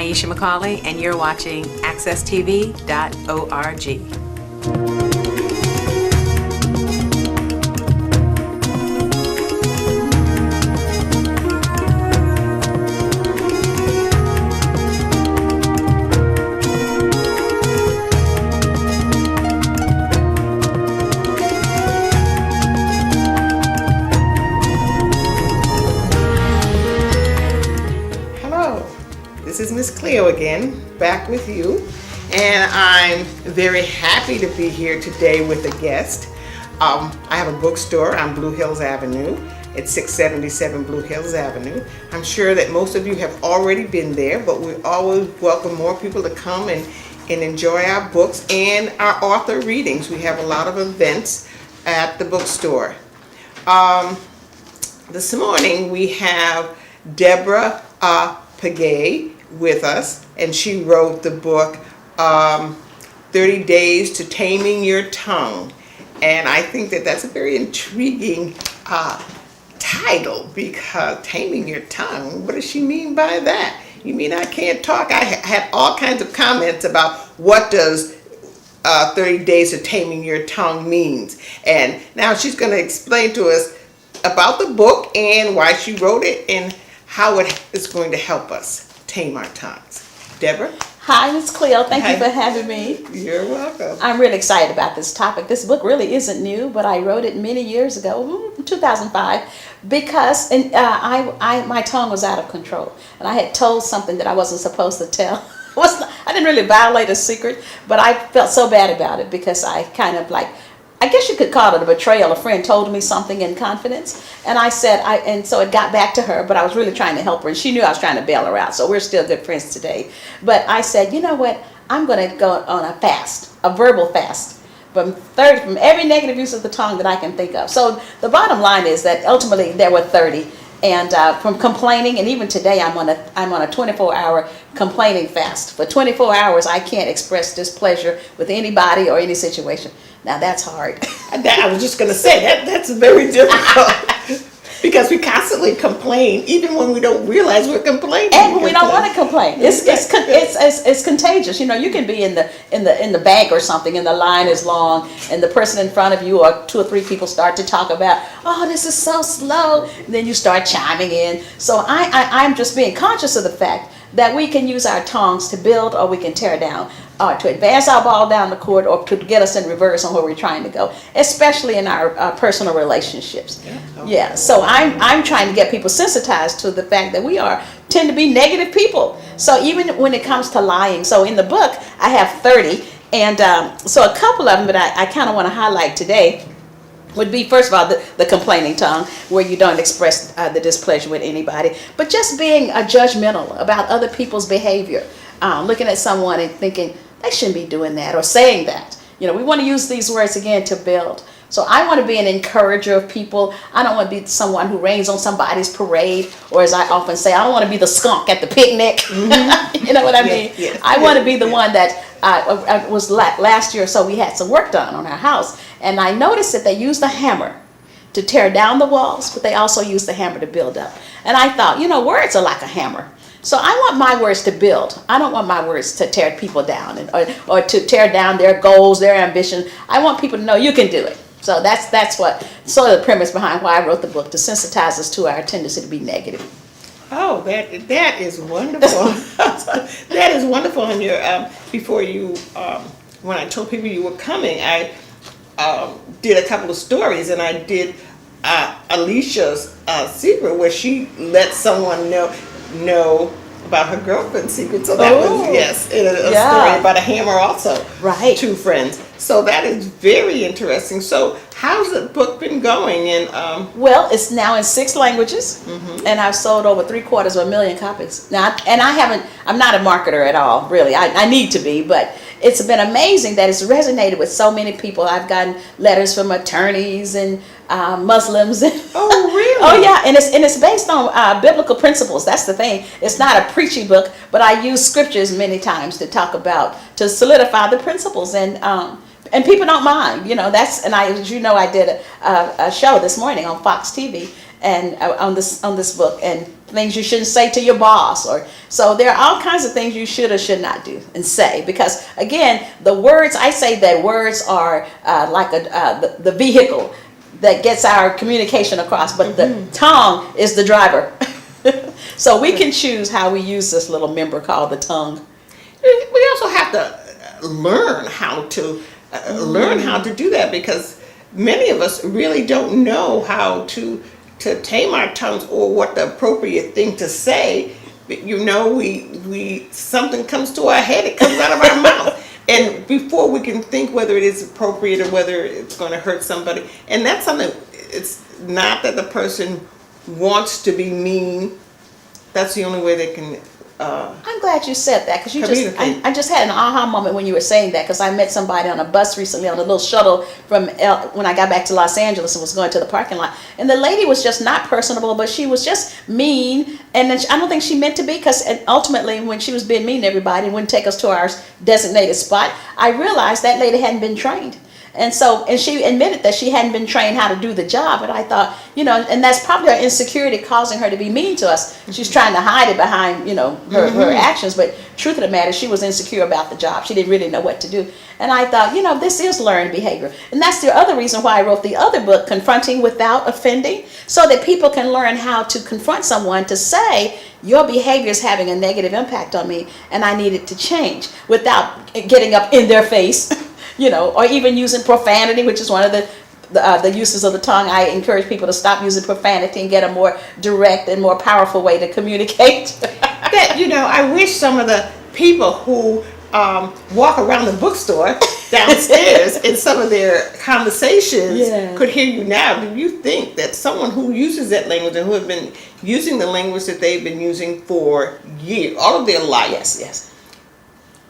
Nyesha McCauley, and you're watching accesstv.org. This is Miss Cleo again, back with you, and I'm very happy to be here today with a guest. I have a bookstore on Blue Hills Avenue. It's 677 Blue Hills Avenue. I'm sure that most of you have already been there, but we always welcome more people to come and enjoy our books and our author readings. We have a lot of events at the bookstore. This morning we have Deborah Pegues with us, and she wrote the book 30 Days to Taming Your Tongue, and I think that that's a very intriguing title, because taming your tongue, what does she mean by that? You mean I can't talk? I had all kinds of comments about what does 30 Days to Taming Your Tongue means, and now she's going to explain to us about the book and why she wrote it and how it is going to help us tame our tongues. Deborah? Hi, Miss Cleo. Thank you for having me. You're welcome. I'm really excited about this topic. This book really isn't new, but I wrote it many years ago, 2005, because my tongue was out of control. And I had told something that I wasn't supposed to tell. I didn't really violate a secret, but I felt so bad about it because I kind of I guess you could call it a betrayal. A friend told me something in confidence, and I said, and so it got back to her, but I was really trying to help her, and she knew I was trying to bail her out, so we're still good friends today. But I said, you know what, I'm going to go on a fast, a verbal fast, from every negative use of the tongue that I can think of. So the bottom line is that ultimately there were 30, and from complaining, and even today I'm on a 24-hour complaining fast. For 24 hours, I can't express displeasure with anybody or any situation. Now that's hard. I was just going to say that's very difficult because we constantly complain, even when we don't realize we're complaining. And when we don't want to complain, it's contagious. You know, you can be in the bank or something, and the line is long, and the person in front of you or 2 or 3 people start to talk about, oh, this is so slow. And then you start chiming in. So I'm just being conscious of the fact that we can use our tongues to build or we can tear down, or to advance our ball down the court, or to get us in reverse on where we're trying to go, especially in our personal relationships. Yeah. So I'm trying to get people sensitized to the fact that we tend to be negative people. So even when it comes to lying, so in the book I have 30, and so a couple of them that I kind of want to highlight today would be, first of all, the complaining tongue, where you don't express the displeasure with anybody, but just being judgmental about other people's behavior, looking at someone and thinking they shouldn't be doing that or saying that. You know, we want to use these words again to build. So I want to be an encourager of people. I don't want to be someone who rains on somebody's parade, or as I often say, I don't want to be the skunk at the picnic. Mm-hmm. You know what I mean? Yes. I want to be the one that was last year or so we had some work done on our house, and I noticed that they used the hammer to tear down the walls, but they also used the hammer to build up. And I thought, you know, words are like a hammer. So I want my words to build. I don't want my words to tear people down or to tear down their goals, their ambition. I want people to know you can do it. So that's what sort of the premise behind why I wrote the book, to sensitize us to our tendency to be negative. Oh, that is wonderful. That is wonderful. And before you, when I told people you were coming, I did a couple of stories, and I did Alicia's secret, where she let someone know about her girlfriend's secret. So that was, yes, a story about a hammer also. Right. 2 friends. So that is very interesting. So how's the book been going? And well, it's now in 6 languages, and I've sold over 750,000 copies. Now, and I'm not a marketer at all, really. I need to be, but it's been amazing that it's resonated with so many people. I've gotten letters from attorneys and Muslims. Oh, really? Oh, yeah, and it's based on biblical principles. That's the thing. It's not a preachy book, but I use scriptures many times to solidify the principles, and people don't mind. You know, and as you know, I did a show this morning on Fox TV, and on this book, and things you shouldn't say to your boss, or so there are all kinds of things you should or should not do and say, because again, the words, I say that words are like the vehicle that gets our communication across, but the tongue is the driver. So we can choose how we use this little member called the tongue. We also have to learn how to do that, because many of us really don't know how to tame our tongues, or what the appropriate thing to say. You know, we something comes to our head, it comes out of our mouth, and before we can think whether it is appropriate or whether it's going to hurt somebody, and that's something. It's not that the person wants to be mean. That's the only way they can. I'm glad you said that, because Communicate. I just had an aha moment when you were saying that, because I met somebody on a bus recently on a little shuttle from when I got back to Los Angeles and was going to the parking lot, and the lady was just not personable, but she was just mean, and then I don't think she meant to be, because ultimately when she was being mean to everybody and wouldn't take us to our designated spot, I realized that lady hadn't been trained. And she admitted that she hadn't been trained how to do the job. And I thought, and that's probably her insecurity causing her to be mean to us. She's trying to hide it behind, her actions. But truth of the matter, she was insecure about the job. She didn't really know what to do. And I thought, this is learned behavior. And that's the other reason why I wrote the other book, Confronting Without Offending, so that people can learn how to confront someone, to say, your behavior is having a negative impact on me, and I need it to change, without getting up in their face. Or even using profanity, which is one of the uses of the tongue. I encourage people to stop using profanity and get a more direct and more powerful way to communicate. I wish some of the people who walk around the bookstore downstairs in some of their conversations could hear you now. Do you think that someone who uses that language, and who have been using the language that they've been using for years, all of their life, yes,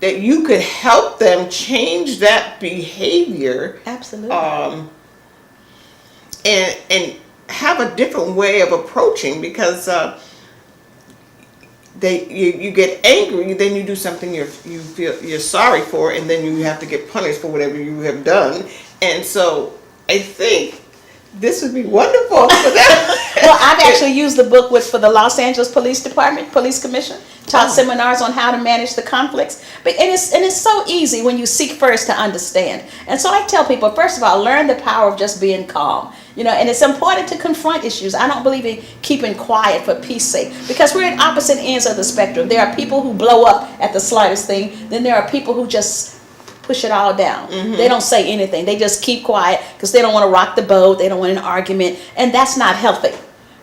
that you could help them change that behavior? Absolutely. And have a different way of approaching, because you get angry, then you do something you feel you're sorry for, and then you have to get punished for whatever you have done. And so I think this would be wonderful for that. Well, I've actually used the book for the Los Angeles Police Department, Police Commission, taught seminars on how to manage the conflicts. And it's so easy when you seek first to understand. And so I tell people, first of all, learn the power of just being calm. And it's important to confront issues. I don't believe in keeping quiet for peace sake, because we're at opposite ends of the spectrum. There are people who blow up at the slightest thing. Then there are people who just push it all down. They don't say anything. They just keep quiet because they don't want to rock the boat. They don't want an argument. And that's not healthy.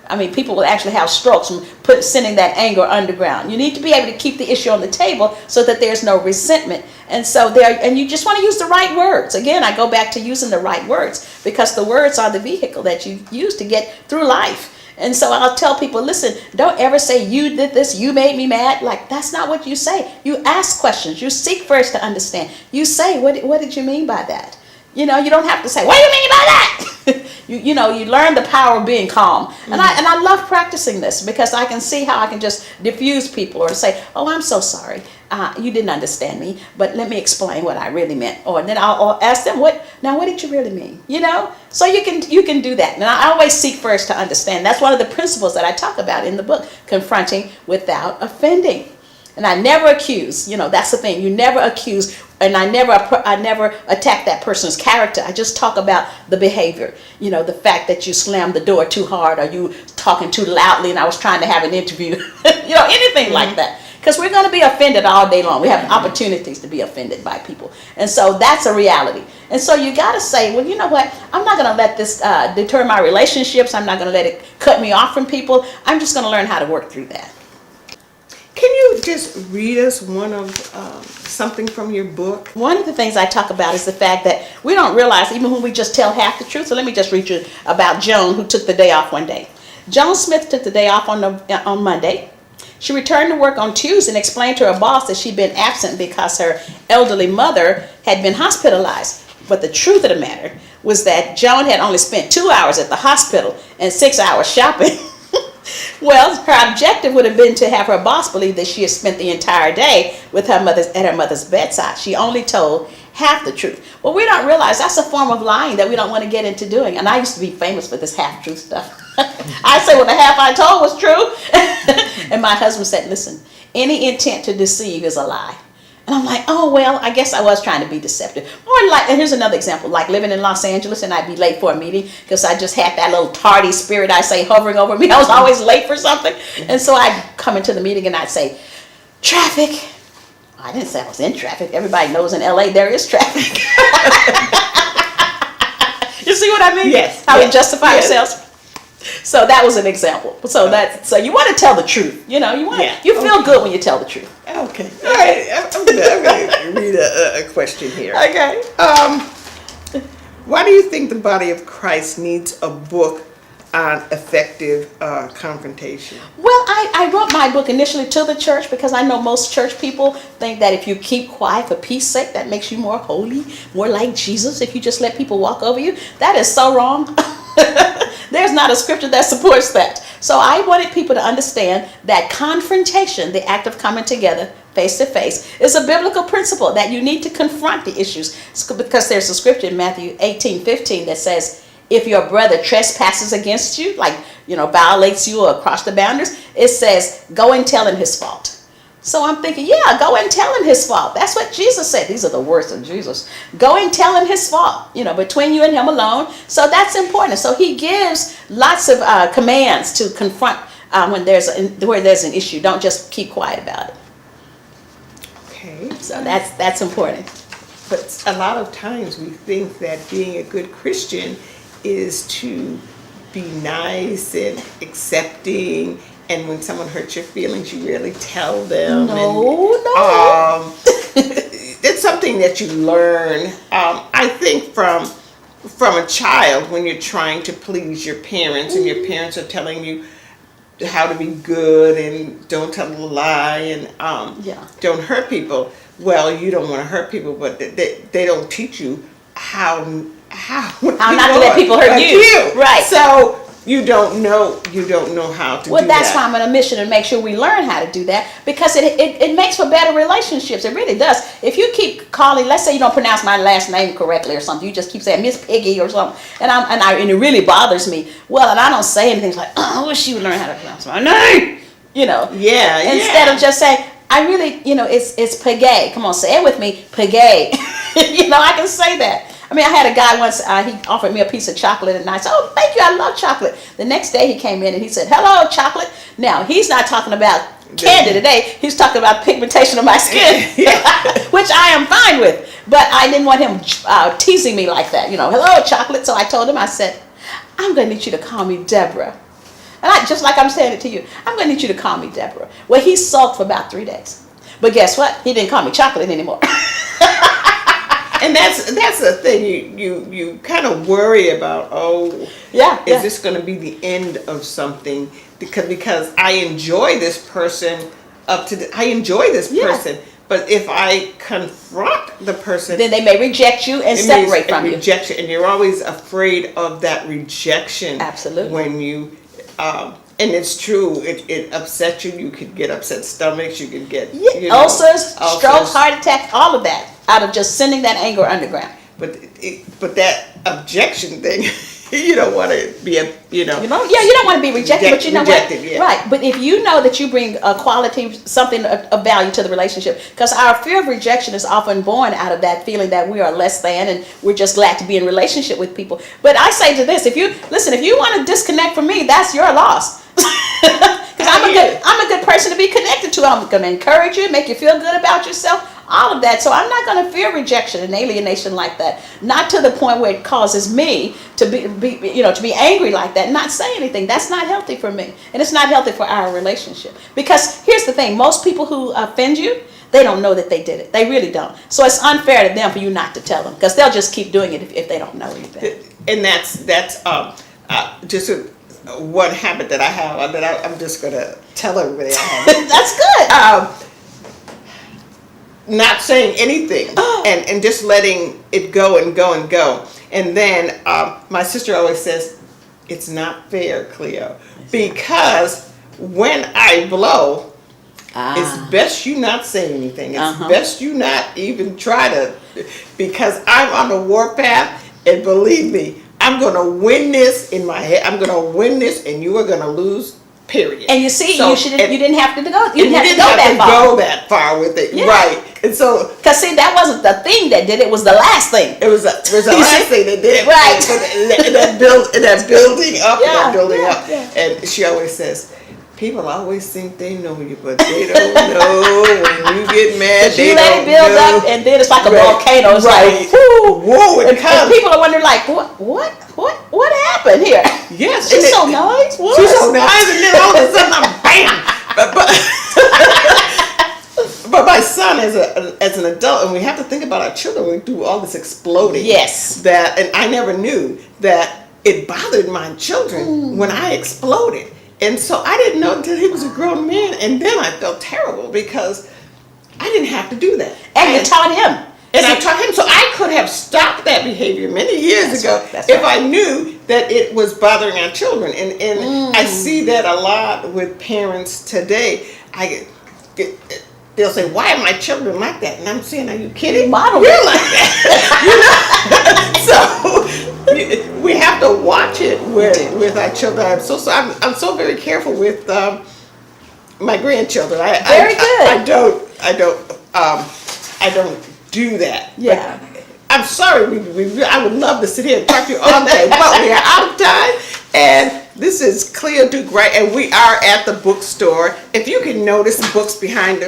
I mean, people will actually have strokes from sending that anger underground. You need to be able to keep the issue on the table so that there's no resentment. And and you just want to use the right words. Again, I go back to using the right words, because the words are the vehicle that you use to get through life. And so I'll tell people, listen, don't ever say you did this, you made me mad. Like, that's not what you say. You ask questions. You seek first to understand. You say, what did you mean by that? You don't have to say, what do you mean by that? You learn the power of being calm. And I love practicing this, because I can see how I can just diffuse people, or say, oh, I'm so sorry. You didn't understand me, but let me explain what I really meant. Or then I'll ask them, what did you really mean? So you can do that. And I always seek first to understand. That's one of the principles that I talk about in the book, Confronting Without Offending. And I never accuse. That's the thing. You never accuse, and I never attack that person's character. I just talk about the behavior. The fact that you slammed the door too hard, or you talking too loudly, and I was trying to have an interview. Anything like that. Because we're going to be offended all day long. We have opportunities to be offended by people. And so that's a reality. And so you got to say, well, you know what? I'm not going to let this deter my relationships. I'm not going to let it cut me off from people. I'm just going to learn how to work through that. Can you just read us one of something from your book? One of the things I talk about is the fact that we don't realize, even when we just tell half the truth. So let me just read you about Joan, who took the day off one day. Joan Smith took the day off on Monday. She returned to work on Tuesday and explained to her boss that she'd been absent because her elderly mother had been hospitalized. But the truth of the matter was that Joan had only spent 2 hours at the hospital and 6 hours shopping. Well, her objective would have been to have her boss believe that she had spent the entire day with her mother's at her mother's bedside. She only told half the truth. Well, we don't realize that's a form of lying that we don't want to get into doing. And I used to be famous for this half-truth stuff. I say, well, the half I told was true. And my husband said, listen, any intent to deceive is a lie. And I'm like, oh, well, I guess I was trying to be deceptive. Or like, and here's another example, like living in Los Angeles and I'd be late for a meeting because I just had that little tardy spirit, I say, hovering over me. I was always late for something. And so I'd come into the meeting and I'd say, traffic. I didn't say I was in traffic. Everybody knows in LA there is traffic. You see what I mean? Yes. How we yes, justify yes. ourselves. So that was an example. So you want to tell the truth. You know, you feel good when you tell the truth. Okay. All right. I'm going to read a question here. Okay. Why do you think the body of Christ needs a book on effective confrontation? Well, I wrote my book initially to the church because I know most church people think that if you keep quiet for peace sake, that makes you more holy, more like Jesus. If you just let people walk over you, that is so wrong. There's not a scripture that supports that. So I wanted people to understand that confrontation, the act of coming together face to face, is a biblical principle that you need to confront the issues. Because there's a scripture in Matthew 18:15 that says, if your brother trespasses against you, like, violates you or across the boundaries, it says, go and tell him his fault. So I'm thinking, yeah, go and tell him his fault. That's what Jesus said. These are the words of Jesus. Go and tell him his fault, between you and him alone. So that's important. So he gives lots of commands to confront where there's an issue. Don't just keep quiet about it. Okay. So that's important. But a lot of times we think that being a good Christian is to be nice and accepting, and when someone hurts your feelings, you really tell them. No. It's something that you learn. I think from a child, when you're trying to please your parents, and your parents are telling you how to be good and don't tell a lie and don't hurt people. Well, you don't want to hurt people, but they don't teach you how not to let people hurt you. Right. So you don't know how to do that. Well, that's why I'm on a mission to make sure we learn how to do that, because it makes for better relationships. It really does. If you keep calling, let's say you don't pronounce my last name correctly or something, you just keep saying Miss Peggy or something, and it really bothers me. Well, and I don't say anything like, I wish you would learn how to pronounce my name. Yeah. Instead of just saying, I really, it's Pegues. Come on, say it with me, Pegues. I can say that. I mean, I had a guy once, he offered me a piece of chocolate, and I said, oh, thank you, I love chocolate. The next day he came in and he said, hello, chocolate. Now, he's not talking about candy today. He's talking about pigmentation of my skin, which I am fine with. But I didn't want him teasing me like that, hello, chocolate. So I told him, I said, I'm going to need you to call me Deborah. And just like I'm saying it to you, I'm going to need you to call me Deborah. Well, he sulked for about 3 days. But guess what? He didn't call me chocolate anymore. And that's the thing, you kind of worry about, is this going to be the end of something? Because I enjoy this person person, but if I confront the person, then they may reject you and separate from you. Rejection, and you're always afraid of that rejection. Absolutely. When you and it's true, it upsets you. You could get upset stomachs. You could get ulcers, strokes, heart attack, all of that out of just sending that anger underground. But that objection thing, you don't want to be you don't want to be rejected, but you know rejected, what? Yeah. Right, but if you know that you bring a quality, something of value to the relationship, because our fear of rejection is often born out of that feeling that we are less than, and we're just glad to be in relationship with people. But I say to this, if you want to disconnect from me, that's your loss. Because I'm a good person to be connected to. I'm going to encourage you, make you feel good about yourself, all of that. So I'm not going to fear rejection and alienation like that. Not to the point where it causes me to be angry like that, and not say anything. That's not healthy for me, and it's not healthy for our relationship. Because here's the thing: most people who offend you, they don't know that they did it. They really don't. So it's unfair to them for you not to tell them, because they'll just keep doing it if they don't know anything. And that's just one habit that I have that I'm just gonna tell everybody I have. That's good. Not saying anything and just letting it go and go and go. And then my sister always says, it's not fair, Cleo, because when I blow, it's best you not say anything. It's best you not even try to, because I'm on the warpath, and believe me, I'm going to win this in my head. I'm going to win this, and you are going to lose. Period. And you see, So, you didn't have to go. You you didn't have to go that far with it, Yeah. right? And so, Because see, that wasn't the thing that did it. Was the last thing. it was the last thing that did it, Right. And that building up, and that Yeah, building yeah, up. yeah. And she always says, people always think they know you, but they don't know when you get mad. But They you let don't it build know. up, and then it's like a Right. volcano. It's Right. like, whoo, Whoa, it and comes. people are wondering, like, what happened here? Yes, She's and so nice. What? She's so nice, and then all of a sudden I'm bam. But my son, as an adult, and we have to think about our children. We do all this exploding. Yes. And I never knew that it bothered my children when I exploded, and so I didn't know until he was a grown man, and then I felt terrible because I didn't have to do that. And you taught him. And I taught him, so I could have stopped that behavior many years That's ago right, that's if right. I knew that it was bothering our children. And I see that a lot with parents today. They'll say, "Why are my children like that?" And I'm saying, "Are you kidding? Model You're it. like that." So we have to watch it with our children. I'm so very careful with my grandchildren. Very good. I don't do that. Yeah. But I'm sorry. I would love to sit here and talk to you all day, but we are out of time. And this is Cleo Duke, right? And we are at the bookstore. If you can notice the books behind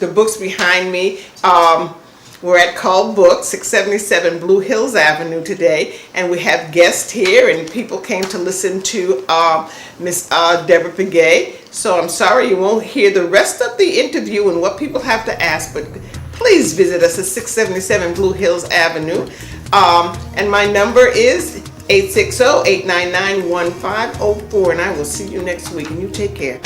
the books behind me. We're at Cull Books, 677 Blue Hills Avenue today, and we have guests here, and people came to listen to Miss Deborah Pegues. So I'm sorry you won't hear the rest of the interview and what people have to ask, but please visit us at 677 Blue Hills Avenue. And my number is 860-899-1504, and I will see you next week, and you take care.